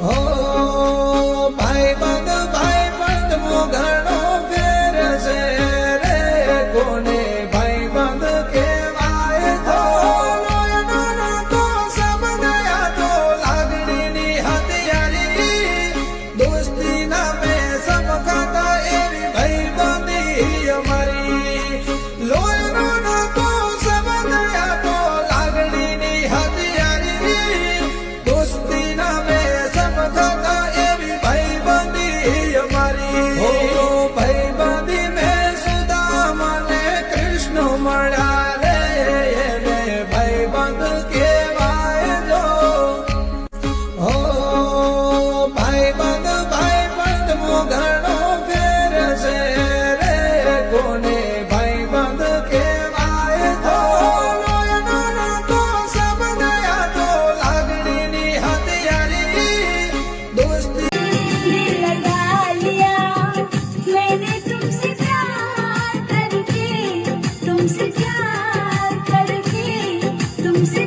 હો ભાઈબંધ ઘણો ફેર છે રે, કોને ભાઈબંધ કહેવાય તો લોહીનો નાતો સંબંધ આ તો લાગણીની હથિયારી, દોસ્તી નામે સમકાતા એવી ભાઈબંધી અમારી, લોહીનો નાતો સંબંધ આ તો લાગણીની હથિયારી, દોસ્તી નામે સમકાતા એવી ભાઈબંધી અમારી. હો ભાઈબંધી મેં સુદામા ને કૃષ્ણ મળ્યા રે, એને ભાઈબંધ કહેવાય જો. હો ભાઈબંધ ઘણો ફેર છે રે, કોને ભાઈબંધ કહેવાય તો લોહીનો નાતો સંબંધ આ તો લાગણીની હથિયારી, દોસ્તી दिल लगा लिया मैंने तुमसे प्यार करके, तुमसे प्यार करके, तुमसे